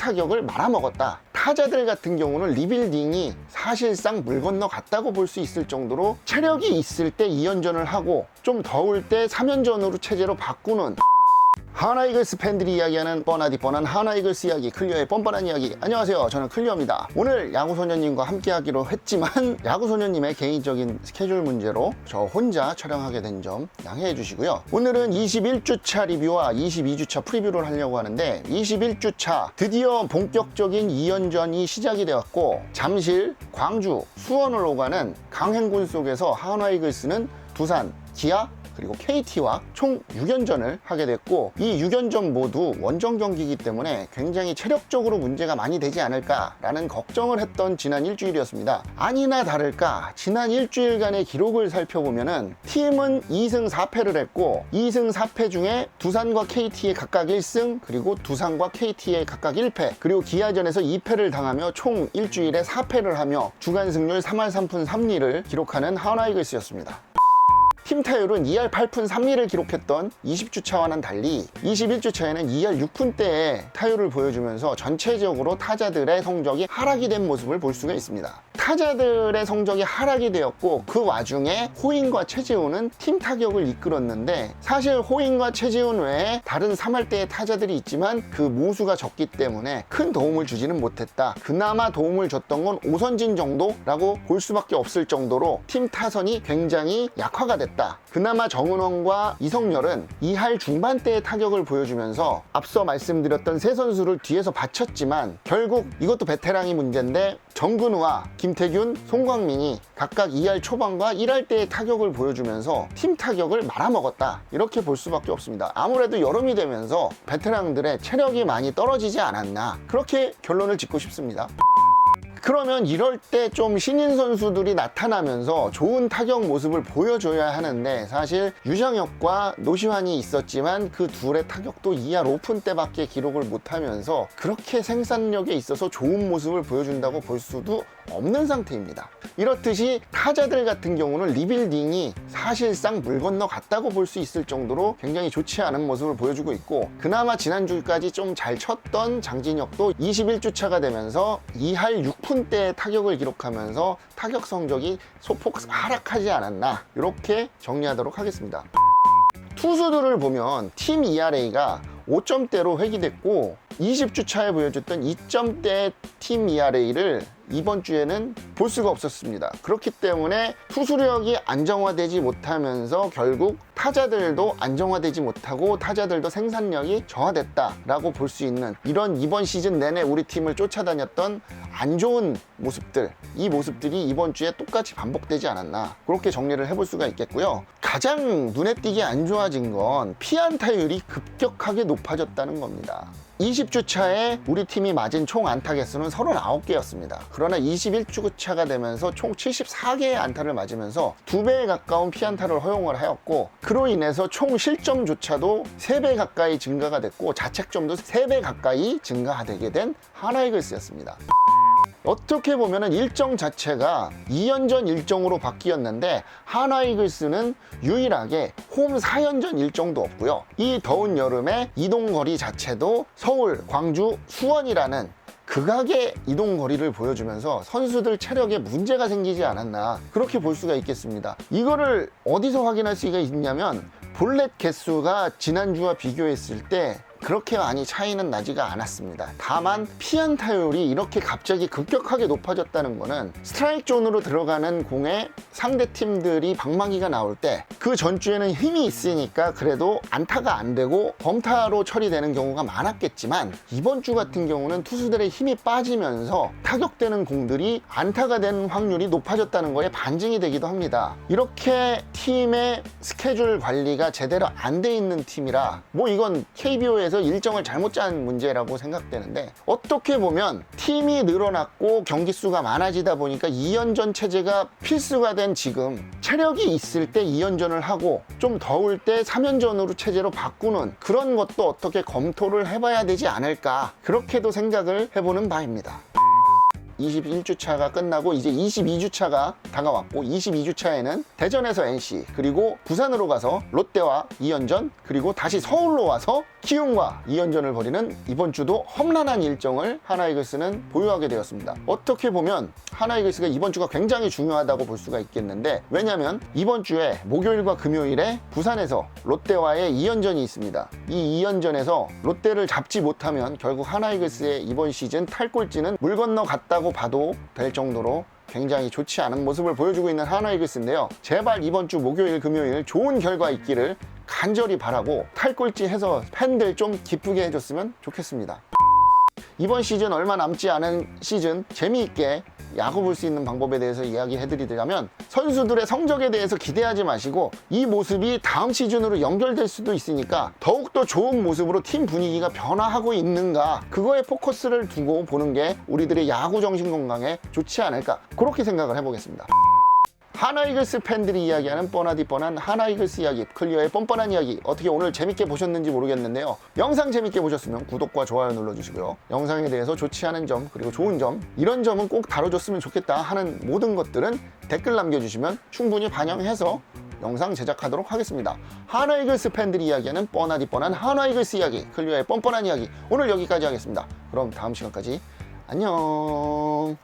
타격을 말아먹었다. 타자들 같은 경우는 리빌딩이 사실상 물 건너갔다고 볼 수 있을 정도로 체력이 있을 때 2연전을 하고 좀 더울 때 3연전으로 체제로 바꾸는, 하나 이글스 팬들이 이야기하는 뻔하디 뻔한 하나 이글스 이야기, 클리어의 뻔뻔한 이야기. 안녕하세요, 저는 클리어입니다. 오늘 야구소년님과 함께 하기로 했지만 야구소년님의 개인적인 스케줄 문제로 저 혼자 촬영하게 된 점 양해해 주시고요. 오늘은 21주차 리뷰와 22주차 프리뷰를 하려고 하는데, 21주차 드디어 본격적인 2연전이 시작이 되었고, 잠실, 광주, 수원을 오가는 강행군 속에서 하나 이글스는 두산, 기아, 그리고 KT와 총 6연전을 하게 됐고, 이 6연전 모두 원정 경기이기 때문에 굉장히 체력적으로 문제가 많이 되지 않을까라는 걱정을 했던 지난 일주일이었습니다. 아니나 다를까 지난 일주일간의 기록을 살펴보면은 팀은 2승 4패를 했고, 2승 4패 중에 두산과 KT의 각각 1승, 그리고 두산과 KT의 각각 1패, 그리고 기아전에서 2패를 당하며 총 일주일에 4패를 하며 주간 승률 3할 3푼 3리를 기록하는 하나 이글스였습니다. 팀 타율은 2할 8푼 3리를 기록했던 20주차와는 달리 21주차에는 2할 6푼대의 타율을 보여주면서 전체적으로 타자들의 성적이 하락이 된 모습을 볼 수가 있습니다. 타자들의 성적이 하락이 되었고, 그 와중에 호잉과 최재훈은 팀 타격을 이끌었는데, 사실 호잉과 최재훈 외에 다른 3할대의 타자들이 있지만 그 모수가 적기 때문에 큰 도움을 주지는 못했다. 그나마 도움을 줬던 건 오선진 정도라고 볼 수밖에 없을 정도로 팀 타선이 굉장히 약화가 됐다. 그나마 정은원과 이성열은 2할 중반대의 타격을 보여주면서 앞서 말씀드렸던 세 선수를 뒤에서 받쳤지만, 결국 이것도 베테랑이 문제인데 정근우와 김태균, 송광민이 각각 2할 초반과 1할대의 타격을 보여주면서 팀 타격을 말아먹었다, 이렇게 볼 수밖에 없습니다. 아무래도 여름이 되면서 베테랑들의 체력이 많이 떨어지지 않았나, 그렇게 결론을 짓고 싶습니다. 그러면 이럴 때 좀 신인 선수들이 나타나면서 좋은 타격 모습을 보여줘야 하는데, 사실 유장혁과 노시환이 있었지만 그 둘의 타격도 2할 5푼대밖에 기록을 못하면서 그렇게 생산력에 있어서 좋은 모습을 보여준다고 볼 수도 없는 상태입니다. 이렇듯이 타자들 같은 경우는 리빌딩이 사실상 물 건너갔다고 볼 수 있을 정도로 굉장히 좋지 않은 모습을 보여주고 있고, 그나마 지난주까지 좀 잘 쳤던 장진혁도 21주차가 되면서 2할 6푼대의 타격을 기록하면서 타격 성적이 소폭 하락하지 않았나, 이렇게 정리하도록 하겠습니다. 투수들을 보면 팀 ERA가 5점대로 회귀됐고, 20주차에 보여줬던 2점대의 팀 ERA를 이번 주에는 볼 수가 없었습니다. 그렇기 때문에 투수력이 안정화되지 못하면서 결국 타자들도 안정화되지 못하고 타자들도 생산력이 저하됐다라고 볼 수 있는, 이런 이번 시즌 내내 우리 팀을 쫓아다녔던 안 좋은 모습들, 이 모습들이 이번 주에 똑같이 반복되지 않았나, 그렇게 정리를 해볼 수가 있겠고요. 가장 눈에 띄게 안 좋아진 건 피안타율이 급격하게 높아졌다는 겁니다. 20주차에 우리 팀이 맞은 총 안타 개수는 39개였습니다. 그러나 21주차가 되면서 총 74개의 안타를 맞으면서 2배에 가까운 피안타를 허용을 하였고, 그로 인해서 총 실점조차도 3배 가까이 증가가 됐고, 자책점도 3배 가까이 증가되게 된 하나 이글스였습니다. 어떻게 보면은 일정 자체가 2연전 일정으로 바뀌었는데, 하나 이글스는 유일하게 홈 4연전 일정도 없고요. 이 더운 여름에 이동거리 자체도 서울, 광주, 수원이라는 극악의 이동거리를 보여주면서 선수들 체력에 문제가 생기지 않았나, 그렇게 볼 수가 있겠습니다. 이거를 어디서 확인할 수가 있냐면, 볼넷 개수가 지난주와 비교했을 때 그렇게 많이 차이는 나지가 않았습니다. 다만 피안타율이 이렇게 갑자기 급격하게 높아졌다는 거는, 스트라이크 존으로 들어가는 공에 상대 팀들이 방망이가 나올 때 그 전주에는 힘이 있으니까 그래도 안타가 안 되고 범타로 처리되는 경우가 많았겠지만, 이번 주 같은 경우는 투수들의 힘이 빠지면서 타격되는 공들이 안타가 되는 확률이 높아졌다는 거에 반증이 되기도 합니다. 이렇게 팀의 스케줄 관리가 제대로 안 돼 있는 팀이라, 뭐 이건 KBO에서 일정을 잘못 짠 문제라고 생각되는데, 어떻게 보면 팀이 늘어났고 경기 수가 많아지다 보니까 2연전 체제가 필수가 된 지금, 체력이 있을 때 2연전을 하고 좀 더울 때 3연전으로 체제로 바꾸는 그런 것도 어떻게 검토를 해봐야 되지 않을까, 그렇게도 생각을 해보는 바입니다. 21주차가 끝나고 이제 22주차가 다가왔고 22주차에는 대전에서 NC 그리고 부산으로 가서 롯데와 2연전 그리고 다시 서울로 와서 키움과 2연전을 벌이는 이번 주도 험난한 일정을 하나이글스는 보유하게 되었습니다. 어떻게 보면 하나이글스가 이번 주가 굉장히 중요하다고 볼 수가 있겠는데 왜냐하면 이번 주에 목요일과 금요일에 부산에서 롯데와의 2연전이 있습니다. 이 2연전에서 롯데를 잡지 못하면 결국 하나이글스의 이번 시즌 탈꼴찌는 물 건너 갔다고 봐도 될 정도로 굉장히 좋지 않은 모습을 보여주고 있는 하나이글스인데요. 제발 이번 주 목요일 금요일 좋은 결과 있기를 간절히 바라고 탈꼴찌 해서 팬들 좀 기쁘게 해줬으면 좋겠습니다. 이번 시즌 얼마 남지 않은 시즌 재미있게 야구 볼 수 있는 방법에 대해서 이야기해드리자면 선수들의 성적에 대해서 기대하지 마시고 이 모습이 다음 시즌으로 연결될 수도 있으니까 더욱더 좋은 모습으로 팀 분위기가 변화하고 있는가 그거에 포커스를 두고 보는 게 우리들의 야구 정신 건강에 좋지 않을까 그렇게 생각을 해보겠습니다. 하나이글스 팬들이 이야기하는 뻔하디 뻔한 하나이글스 이야기, 클리어의 뻔뻔한 이야기 어떻게 오늘 재밌게 보셨는지 모르겠는데요. 영상 재밌게 보셨으면 구독과 좋아요 눌러주시고요. 영상에 대해서 좋지 않은 점 그리고 좋은 점 이런 점은 꼭 다뤄줬으면 좋겠다 하는 모든 것들은 댓글 남겨주시면 충분히 반영해서 영상 제작하도록 하겠습니다. 하나이글스 팬들이 이야기하는 뻔하디 뻔한 하나이글스 이야기, 클리어의 뻔뻔한 이야기 오늘 여기까지 하겠습니다. 그럼 다음 시간까지 안녕.